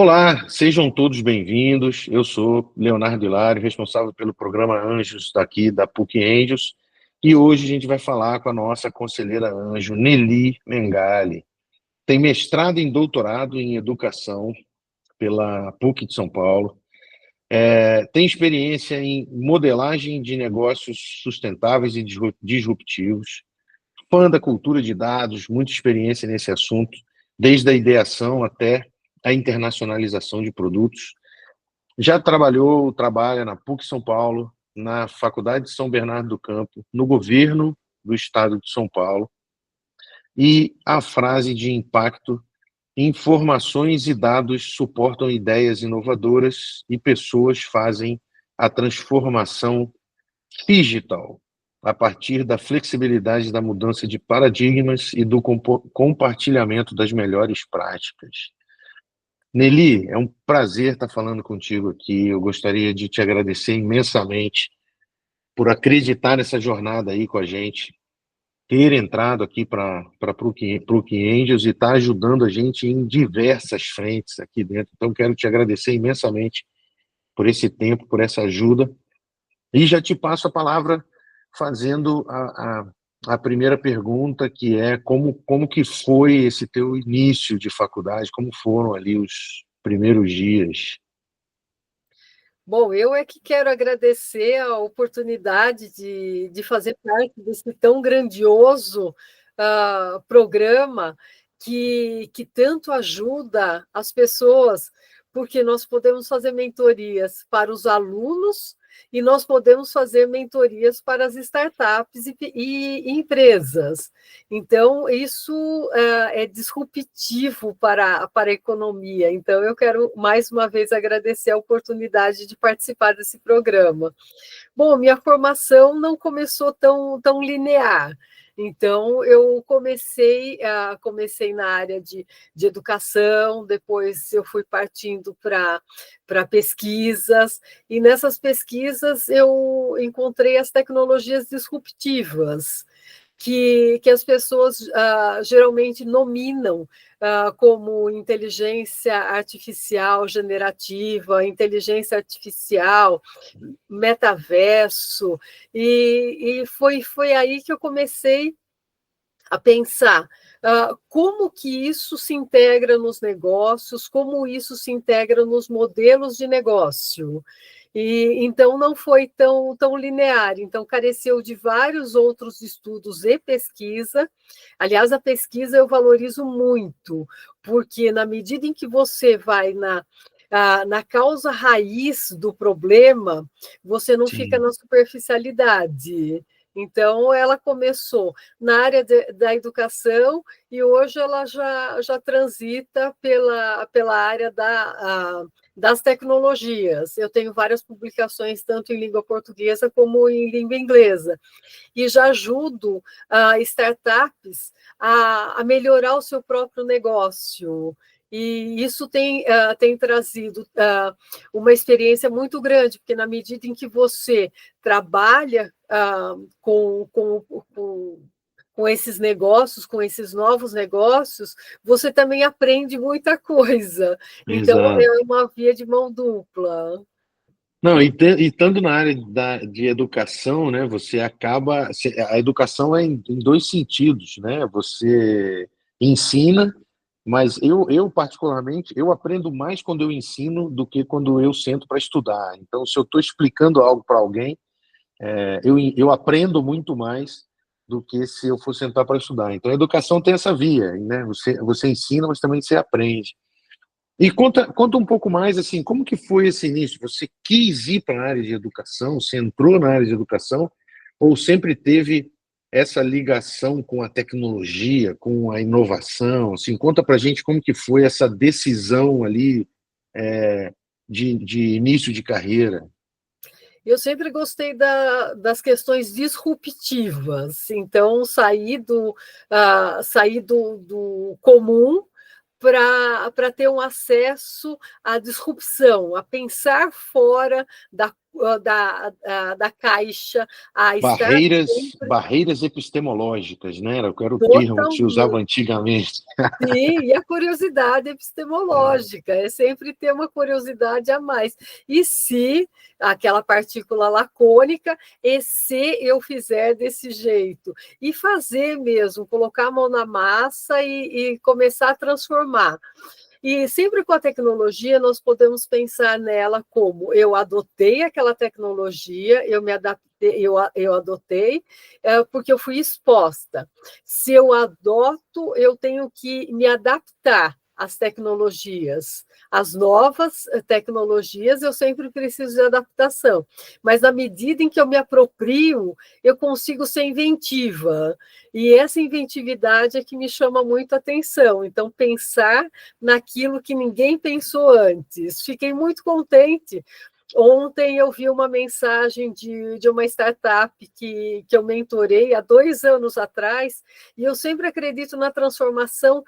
Olá, sejam todos bem-vindos. Eu sou Leonardo Hilário, responsável pelo programa Anjos daqui da PUC Angels, e hoje a gente vai falar com a nossa conselheira anjo, Nelly Mengali. Tem mestrado e doutorado em educação pela PUC de São Paulo, tem experiência em modelagem de negócios sustentáveis e disruptivos, fã da cultura de dados, muita experiência nesse assunto, desde a ideação até a internacionalização de produtos. Já trabalha na PUC São Paulo, na Faculdade de São Bernardo do Campo, no governo do estado de São Paulo, e a frase de impacto: informações e dados suportam ideias inovadoras e pessoas fazem a transformação digital a partir da flexibilidade da mudança de paradigmas e do compartilhamento das melhores práticas. Nelly, é um prazer estar falando contigo aqui. Eu gostaria de te agradecer imensamente por acreditar nessa jornada aí com a gente, ter entrado aqui para a PUC Angels e estar ajudando a gente em diversas frentes aqui dentro. Então, quero te agradecer imensamente por esse tempo, por essa ajuda. E já te passo a palavra fazendo a primeira pergunta, que é como que foi esse teu início de faculdade, como foram ali os primeiros dias? Bom, eu é que quero agradecer a oportunidade de fazer parte desse tão grandioso programa que tanto ajuda as pessoas, porque nós podemos fazer mentorias para os alunos e nós podemos fazer mentorias para as startups e empresas. Então, isso é disruptivo para a economia. Então, eu quero, mais uma vez, agradecer a oportunidade de participar desse programa. Bom, minha formação não começou tão linear. Então, eu comecei na área de educação, depois eu fui partindo para pesquisas, e nessas pesquisas eu encontrei as tecnologias disruptivas, que as pessoas geralmente nominam como inteligência artificial generativa, inteligência artificial, metaverso, e foi aí que eu comecei a pensar como que isso se integra nos negócios, como isso se integra nos modelos de negócio. E então não foi tão linear, então careceu de vários outros estudos e pesquisa. Aliás, a pesquisa eu valorizo muito, porque na medida em que você vai na causa raiz do problema, você não fica Sim. na superficialidade. Então, ela começou na área da educação e hoje ela já transita pela área das tecnologias. Eu tenho várias publicações, tanto em língua portuguesa como em língua inglesa, e já ajudo startups a melhorar o seu próprio negócio. E isso tem trazido uma experiência muito grande, porque na medida em que você trabalha com esses negócios, com esses novos negócios, você também aprende muita coisa. Então, Exato. é uma via de mão dupla. Não, e estando na área de educação, né, você acaba. A educação é em dois sentidos, né? Você ensina, mas eu, particularmente, eu aprendo mais quando eu ensino do que quando eu sento para estudar. Então, se eu estou explicando algo para alguém, eu aprendo muito mais do que se eu for sentar para estudar. Então, a educação tem essa via, né? Você ensina, mas também você aprende. E conta um pouco mais, assim, como que foi esse início? Você quis ir para a área de educação? Você entrou na área de educação? Ou sempre teve essa ligação com a tecnologia, com a inovação? Assim, conta para a gente como que foi essa decisão ali é, de início de carreira. Eu sempre gostei das questões disruptivas, então sair do comum para ter um acesso à disrupção, a pensar fora da Caixa a estar sempre barreiras epistemológicas, né? Era o termo que se usava totalmente. antigamente. Sim, e a curiosidade epistemológica, é sempre ter uma curiosidade a mais. E se aquela partícula lacônica, e se eu fizer desse jeito? E fazer mesmo, colocar a mão na massa e começar a transformar. E sempre com a tecnologia, nós podemos pensar nela como eu adotei aquela tecnologia, eu me adaptei, eu adotei, porque eu fui exposta. Se eu adoto, eu tenho que me adaptar às tecnologias. As novas tecnologias, eu sempre preciso de adaptação. Mas na medida em que eu me aproprio, eu consigo ser inventiva. E essa inventividade é que me chama muito a atenção. Então, pensar naquilo que ninguém pensou antes. Fiquei muito contente. Ontem eu vi uma mensagem de uma startup que eu mentorei há 2 anos atrás, e eu sempre acredito na transformação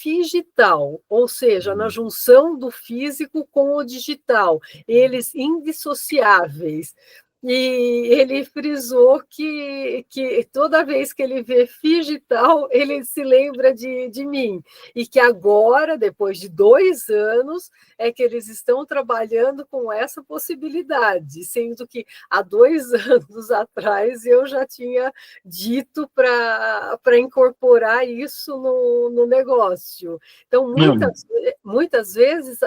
digital, ou seja, na junção do físico com o digital, eles indissociáveis. E ele frisou que toda vez que ele vê digital, ele se lembra de mim. E que agora, depois de 2 anos, é que eles estão trabalhando com essa possibilidade, sendo que há 2 anos atrás eu já tinha dito para incorporar isso no negócio. Então, muitas vezes,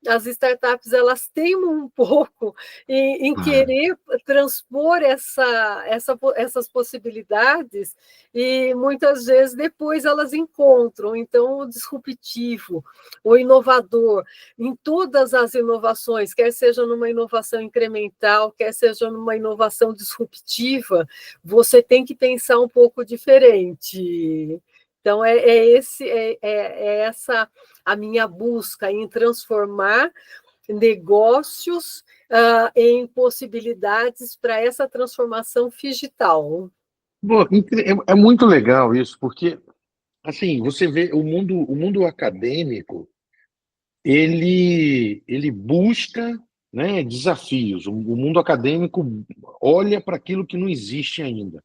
as startups elas teimam um pouco em querer transpor essas possibilidades, e muitas vezes depois elas encontram. Então, o disruptivo, o inovador, em todas as inovações, quer seja numa inovação incremental, quer seja numa inovação disruptiva, você tem que pensar um pouco diferente. Então, é essa a minha busca em transformar negócios em possibilidades para essa transformação digital. Bom, é muito legal isso, porque assim, você vê o mundo acadêmico, ele busca, né, desafios. O mundo acadêmico olha para aquilo que não existe ainda.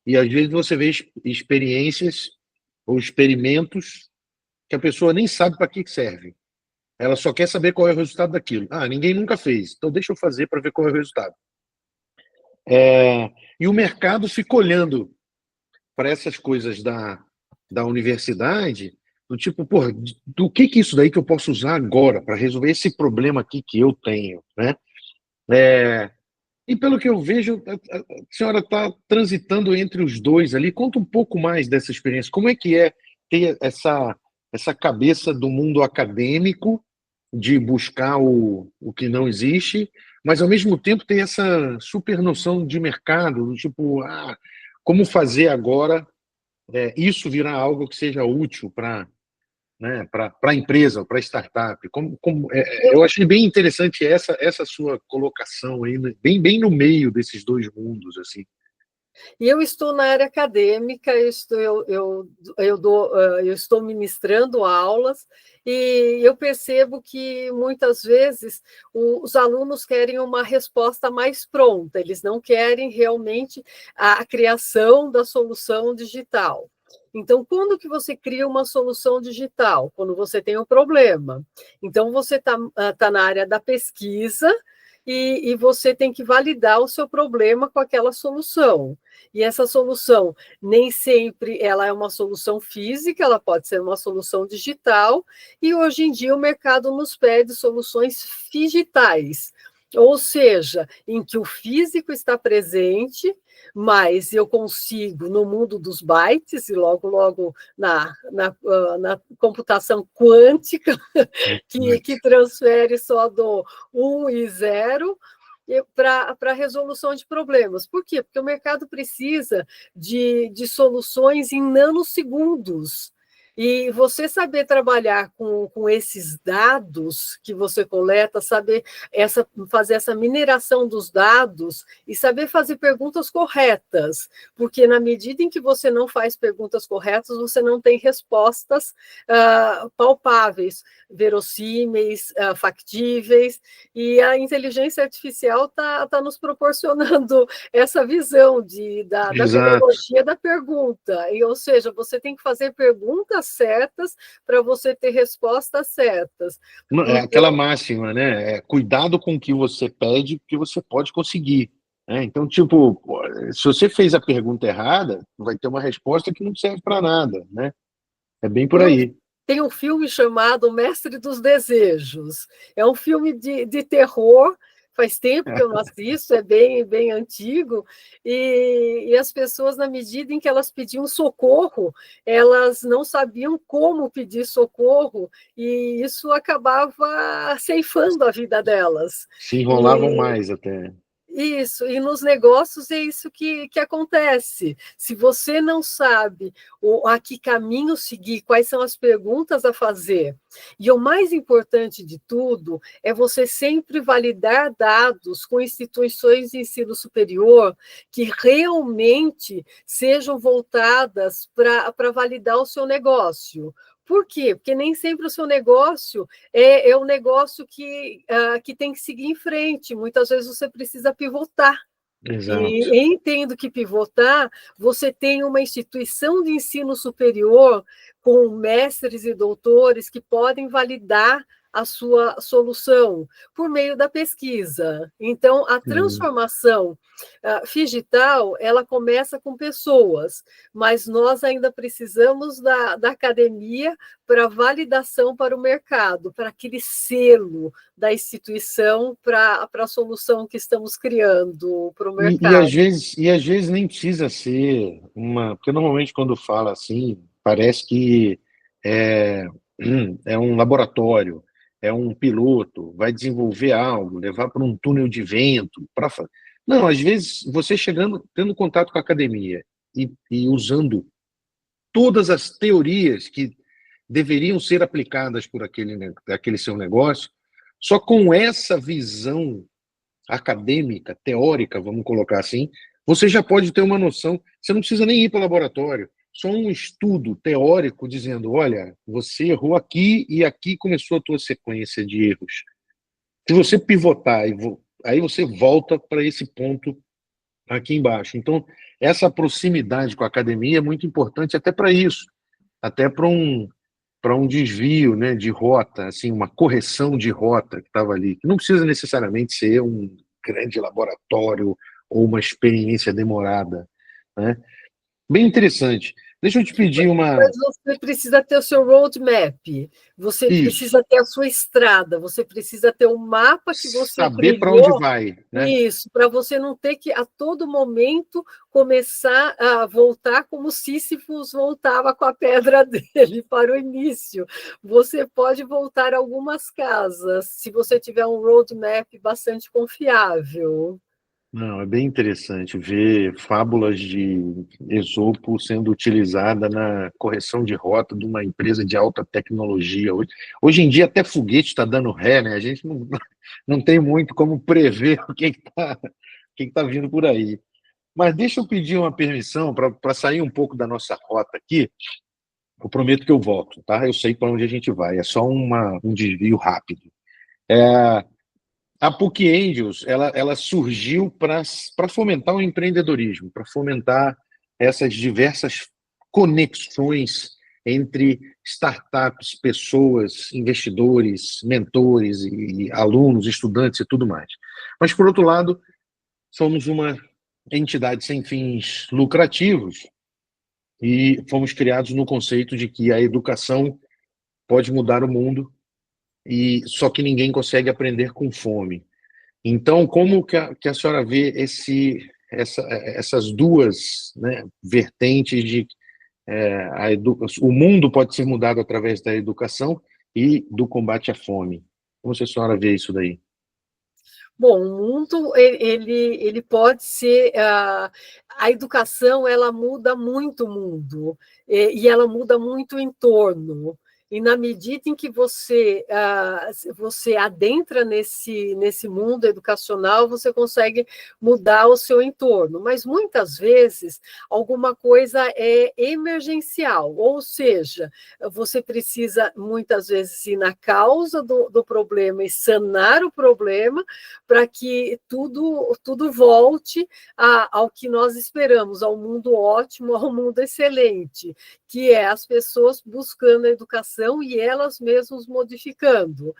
E às vezes você vê experiências ou experimentos que a pessoa nem sabe para que serve. Ela só quer saber qual é o resultado daquilo. Ah, ninguém nunca fez, então deixa eu fazer para ver qual é o resultado. E o mercado fica olhando para essas coisas da universidade, do tipo, pô, do que isso daí que eu posso usar agora para resolver esse problema aqui que eu tenho, né? E pelo que eu vejo, a senhora está transitando entre os dois ali. Conta um pouco mais dessa experiência. Como é ter essa cabeça do mundo acadêmico de buscar o que não existe, mas ao mesmo tempo ter essa super noção de mercado, do tipo, como fazer agora isso virar algo que seja útil para, né, para a empresa, para a startup. Eu achei bem interessante essa sua colocação aí, né, bem no meio desses dois mundos, assim. E eu estou na área acadêmica, eu estou ministrando aulas, e eu percebo que muitas vezes os alunos querem uma resposta mais pronta, eles não querem realmente a criação da solução digital. Então, quando que você cria uma solução digital? Quando você tem um problema. Então, você tá na área da pesquisa, e você tem que validar o seu problema com aquela solução. E essa solução, nem sempre ela é uma solução física, ela pode ser uma solução digital, e hoje em dia o mercado nos pede soluções digitais, ou seja, em que o físico está presente, mas eu consigo, no mundo dos bytes, e logo na computação quântica, que transfere só do 1 e 0, para a resolução de problemas. Por quê? Porque o mercado precisa de soluções em nanosegundos. E você saber trabalhar com esses dados que você coleta, saber fazer essa mineração dos dados e saber fazer perguntas corretas, porque na medida em que você não faz perguntas corretas, você não tem respostas palpáveis, verossímeis, factíveis, e a inteligência artificial está nos proporcionando essa visão da Exato. pedagogia da pergunta, ou seja, você tem que fazer perguntas certas para você ter respostas certas. É aquela Então, máxima, né? Cuidado com o que você pede, porque você pode conseguir. Né? Então, tipo, se você fez a pergunta errada, vai ter uma resposta que não serve para nada, né? É bem por tem um, aí. tem um filme chamado O Mestre dos Desejos. É um filme de terror, faz tempo que eu não assisto, é bem antigo, e as pessoas, na medida em que elas pediam socorro, elas não sabiam como pedir socorro, e isso acabava ceifando a vida delas. Se enrolavam E mais até. isso, e nos negócios é isso que acontece. Se você não sabe a que caminho seguir, quais são as perguntas a fazer, e o mais importante de tudo é você sempre validar dados com instituições de ensino superior que realmente sejam voltadas para validar o seu negócio. Por quê? Porque nem sempre o seu negócio é um negócio que tem que seguir em frente. Muitas vezes você precisa pivotar. Exato. E entendo que pivotar, você tem uma instituição de ensino superior com mestres e doutores que podem validar a sua solução por meio da pesquisa. Então, a Sim. transformação digital, ela começa com pessoas, mas nós ainda precisamos da academia para validação para o mercado, para aquele selo da instituição para a solução que estamos criando para o mercado. Às vezes nem precisa ser uma. Porque normalmente quando fala assim, parece que é, é um laboratório, é um piloto, vai desenvolver algo, levar para um túnel de vento. Não, às vezes você chegando, tendo contato com a academia e usando todas as teorias que deveriam ser aplicadas por aquele seu negócio, só com essa visão acadêmica, teórica, vamos colocar assim, você já pode ter uma noção. Você não precisa nem ir para o laboratório. Só um estudo teórico dizendo, olha, você errou aqui e aqui começou a tua sequência de erros. Se você pivotar, aí você volta para esse ponto aqui embaixo. Então, essa proximidade com a academia é muito importante até para isso, até para um desvio, né, de rota, assim, uma correção de rota que estava ali. Não precisa necessariamente ser um grande laboratório ou uma experiência demorada, né? Bem interessante. Deixa eu te pedir uma. Mas você precisa ter o seu roadmap, você Isso. precisa ter a sua estrada, você precisa ter um mapa que você Saber para onde trilhou. vai, né? Isso, para você não ter que, a todo momento, começar a voltar como Sísifo voltava com a pedra dele para o início. Você pode voltar algumas casas, se você tiver um roadmap bastante confiável. Não, é bem interessante ver fábulas de Esopo sendo utilizada na correção de rota de uma empresa de alta tecnologia. Hoje em dia, até foguete está dando ré, né? A gente não tem muito como prever o que tá vindo por aí. Mas deixa eu pedir uma permissão para sair um pouco da nossa rota aqui. Eu prometo que eu volto, tá? Eu sei para onde a gente vai, é só um desvio rápido. A PUC Angels, ela surgiu para fomentar o empreendedorismo, para fomentar essas diversas conexões entre startups, pessoas, investidores, mentores e alunos, estudantes e tudo mais. Mas, por outro lado, somos uma entidade sem fins lucrativos e fomos criados no conceito de que a educação pode mudar o mundo e só que ninguém consegue aprender com fome. Então, como que a senhora vê essas duas, né, vertentes de o mundo pode ser mudado através da educação e do combate à fome? Como a senhora vê isso daí? Bom, o mundo ele pode ser a educação, ela muda muito o mundo e ela muda muito o entorno. E na medida em que você adentra nesse mundo educacional, você consegue mudar o seu entorno. Mas muitas vezes alguma coisa é emergencial, ou seja, você precisa muitas vezes ir na causa do problema e sanar o problema para que tudo volte ao que nós esperamos, ao mundo ótimo, ao mundo excelente, que é as pessoas buscando a educação e elas mesmas modificando.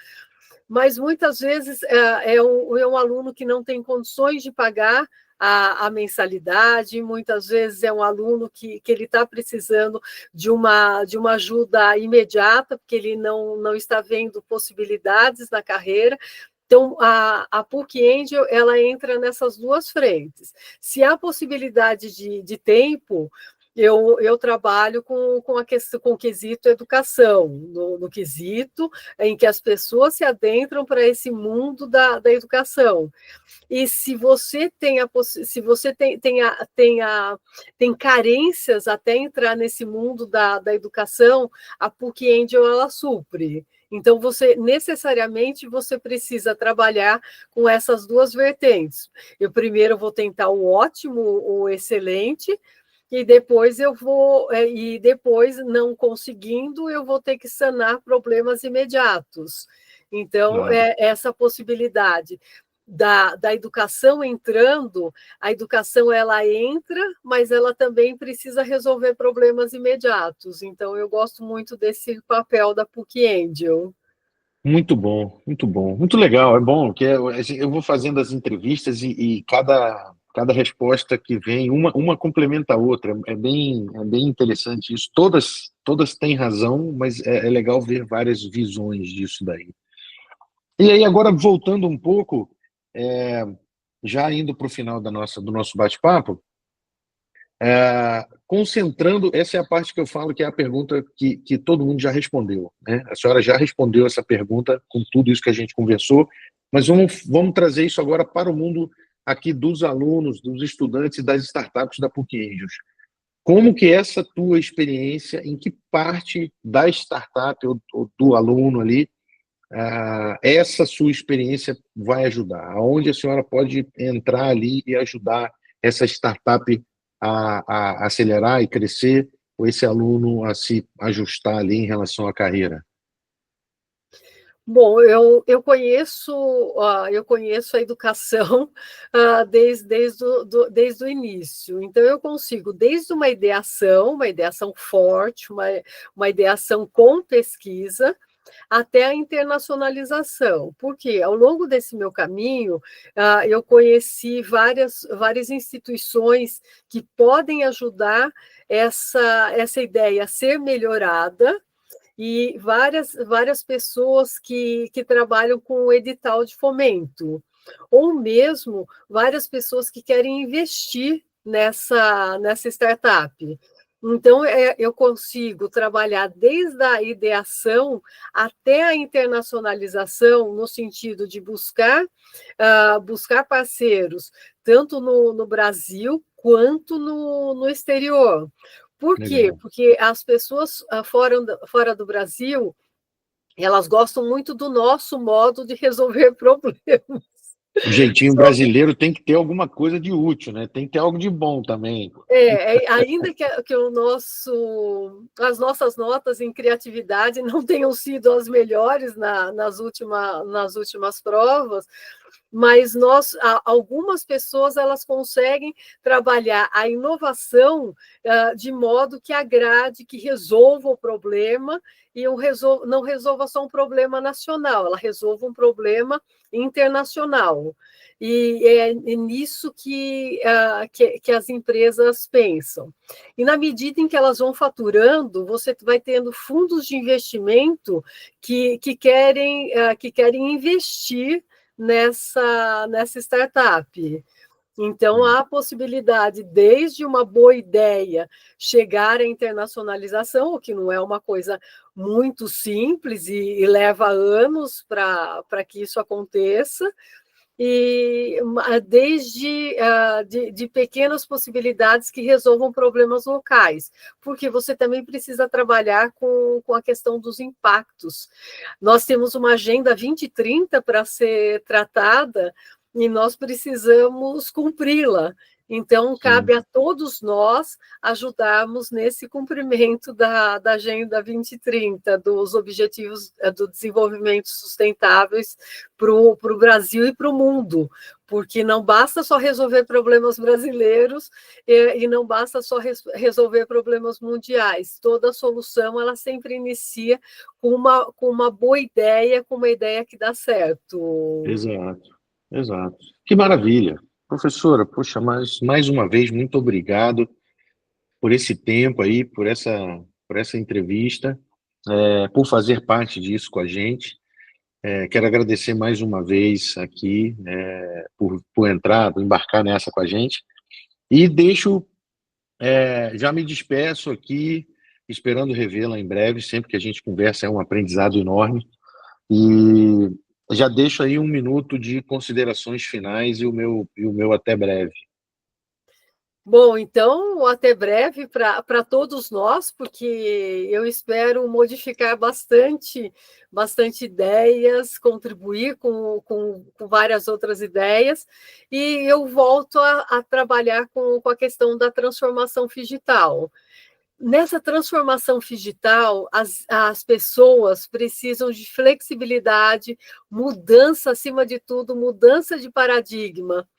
Mas muitas vezes é um aluno que não tem condições de pagar a mensalidade, muitas vezes é um aluno que ele está precisando de uma ajuda imediata, porque ele não está vendo possibilidades na carreira. Então, a PUC Angel, ela entra nessas duas frentes. Se há possibilidade de tempo, eu trabalho com a questão, com o quesito educação, no quesito em que as pessoas se adentram para esse mundo da educação. E se você se você tem carências até entrar nesse mundo da educação, a PUC Angel ela supre. Então, necessariamente você precisa trabalhar com essas duas vertentes. Eu primeiro vou tentar o ótimo, o excelente, e depois, não conseguindo, eu vou ter que sanar problemas imediatos. Então, Claro. essa possibilidade da educação entrando, a educação ela entra, mas ela também precisa resolver problemas imediatos. Então, eu gosto muito desse papel da PUC Angel. Muito bom, muito bom, muito legal. É bom que eu vou fazendo as entrevistas e cada resposta que vem, uma complementa a outra. É bem interessante isso. Todas têm razão, mas é legal ver várias visões disso daí. E aí, agora, voltando um pouco, é, já indo para o final do nosso bate-papo, concentrando, essa é a parte que eu falo que é a pergunta que todo mundo já respondeu, né? A senhora já respondeu essa pergunta com tudo isso que a gente conversou, mas vamos trazer isso agora para o mundo aqui dos alunos, dos estudantes e das startups da PUC Angels. Como que essa tua experiência, em que parte da startup ou do aluno ali, essa sua experiência vai ajudar? Aonde a senhora pode entrar ali e ajudar essa startup a acelerar e crescer, ou esse aluno a se ajustar ali em relação à carreira? Bom, eu conheço a educação desde o início. Então, eu consigo, desde uma ideação forte, uma ideação com pesquisa, até a internacionalização, porque ao longo desse meu caminho, eu conheci várias instituições que podem ajudar essa ideia a ser melhorada, e várias pessoas que trabalham com o edital de fomento, ou mesmo várias pessoas que querem investir nessa startup. Então, eu consigo trabalhar desde a ideação até a internacionalização, no sentido de buscar parceiros, tanto no Brasil quanto no exterior. Por quê? Legal. Porque as pessoas fora do Brasil, elas gostam muito do nosso modo de resolver problemas. O jeitinho brasileiro tem que ter alguma coisa de útil, né? Tem que ter algo de bom também. Ainda que as nossas notas em criatividade não tenham sido as melhores nas últimas provas, mas algumas pessoas elas conseguem trabalhar a inovação de modo que agrade, que resolva o problema e não resolva só um problema nacional, ela resolva um problema internacional. E é nisso que as empresas pensam. E na medida em que elas vão faturando, você vai tendo fundos de investimento que querem investir nessa startup. Então, há a possibilidade, desde uma boa ideia, chegar à internacionalização, o que não é uma coisa muito simples e leva anos para que isso aconteça, e desde de pequenas possibilidades que resolvam problemas locais, porque você também precisa trabalhar com a questão dos impactos. Nós temos uma agenda 2030 para ser tratada e nós precisamos cumpri-la. Então, Sim. cabe a todos nós ajudarmos nesse cumprimento da Agenda 2030, dos Objetivos do Desenvolvimento Sustentáveis para o Brasil e para o mundo, porque não basta só resolver problemas brasileiros e não basta só resolver problemas mundiais. Toda solução, ela sempre inicia com uma boa ideia, com uma ideia que dá certo. Exato, exato. Que maravilha. Professora, poxa, mais uma vez, muito obrigado por esse tempo aí, por essa entrevista, por fazer parte disso com a gente. Quero agradecer mais uma vez aqui, por entrar, por embarcar nessa com a gente. E já me despeço aqui, esperando revê-la em breve. Sempre que a gente conversa é um aprendizado enorme. E já deixo aí um minuto de considerações finais e o meu até breve. Bom, então, até breve para todos nós, porque eu espero modificar bastante ideias, contribuir com várias outras ideias, e eu volto a trabalhar com a questão da transformação digital. Nessa transformação digital, as pessoas precisam de flexibilidade, mudança, acima de tudo, mudança de paradigma.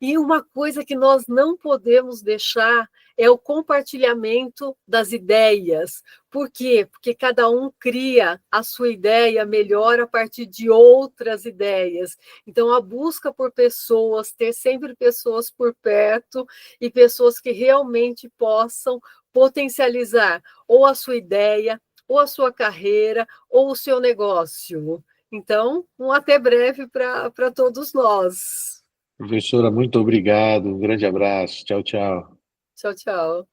E uma coisa que nós não podemos deixar é o compartilhamento das ideias. Por quê? Porque cada um cria a sua ideia melhor a partir de outras ideias. Então, a busca por pessoas, ter sempre pessoas por perto e pessoas que realmente possam potencializar ou a sua ideia, ou a sua carreira, ou o seu negócio. Então, um até breve para todos nós. Professora, muito obrigado. Um grande abraço. Tchau, tchau. Tchau, tchau.